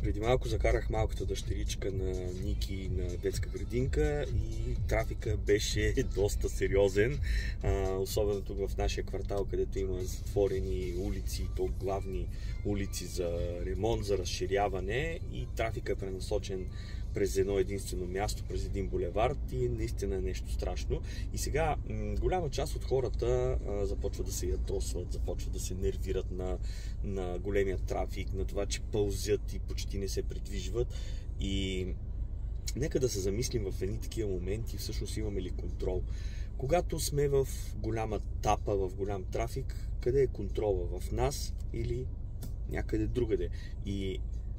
Преди малко закарах малката дъщеричка на Ники на детска градинка и трафика беше доста сериозен. Особено тук в нашия квартал, където има затворени улици, то главни улици за ремонт, за разширяване, и трафика е пренасочен през едно единствено място, през един булевард, и наистина е нещо страшно. И сега голяма част от хората започват да се ядосват, започват да се нервират на големия трафик, на това, че пълзят и почти не се придвижват. И нека да се замислим в едни такива моменти, всъщност имаме ли контрол. Когато сме в голяма тапа, в голям трафик, къде е контрола? В нас или някъде другаде? И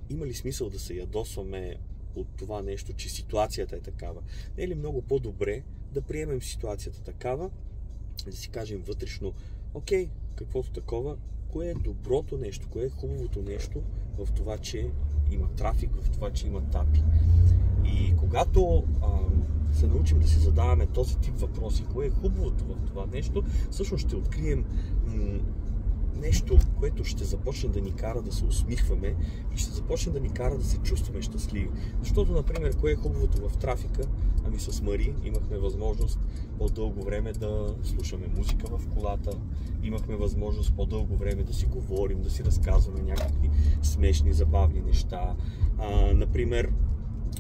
има ли смисъл да се ядосваме от това нещо, че ситуацията е такава? Не е ли много по-добре да приемем ситуацията такава, да си кажем вътрешно: окей, каквото такова, кое е доброто нещо, кое е хубавото нещо в това, че има трафик, в това, че има тапи. И когато се научим да си задаваме този тип въпроси, кое е хубавото в това нещо, всъщност ще открием нещо, което ще започне да ни кара да се усмихваме и ще започне да ни кара да се чувстваме щастливи. Защото, например, кое е хубавото в трафика? Ами с Мари имахме възможност по-дълго време да слушаме музика в колата, имахме възможност по-дълго време да си говорим, да си разказваме някакви смешни, забавни неща. Например,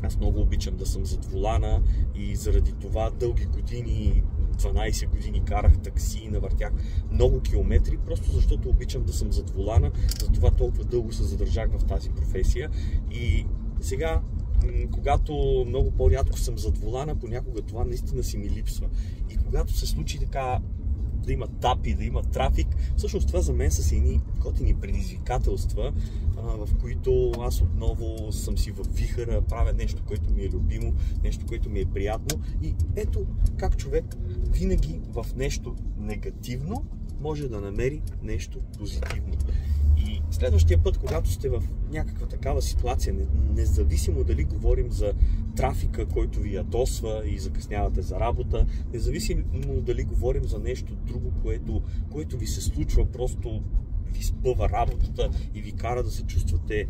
аз много обичам да съм зад волана и заради това дълги години, 12 години карах такси и навъртях много километри, просто защото обичам да съм зад волана, затова толкова дълго се задържах в тази професия. И сега, когато много по-рядко съм зад волана, понякога това наистина си ми липсва. И когато се случи така да има тапи, да има трафик, всъщност това за мен са едни готини предизвикателства, в които аз отново съм си във вихъра, правя нещо, което ми е любимо, нещо, което ми е приятно. И ето как човек винаги в нещо негативно може да намери нещо позитивно. И следващия път, когато сте в някаква такава ситуация, независимо дали говорим за трафика, който ви ядосва и закъснявате за работа, независимо дали говорим за нещо друго, което ви се случва, просто ви спъва работата и ви кара да се чувствате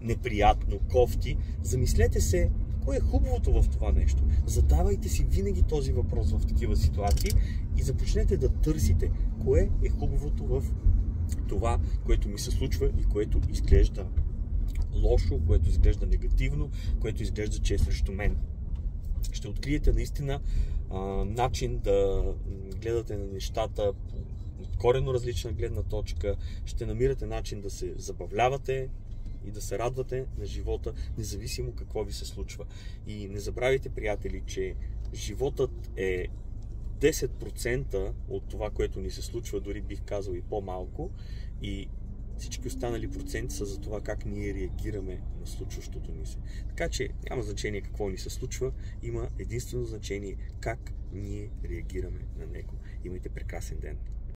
неприятно, кофти, замислете се кое е хубавото в това нещо. Задавайте си винаги този въпрос в такива ситуации и започнете да търсите кое е хубавото в това, което ми се случва и което изглежда лошо, което изглежда негативно, което изглежда, че е срещу мен. Ще откриете наистина начин да гледате на нещата от коренно различна гледна точка. Ще намирате начин да се забавлявате и да се радвате на живота, независимо какво ви се случва. И не забравяйте, приятели, че животът е 10% от това, което ни се случва, дори бих казал и по-малко, и всички останали проценти са за това как ние реагираме на случващото ни се. Така че няма значение какво ни се случва, има единствено значение как ние реагираме на него. Имайте прекрасен ден!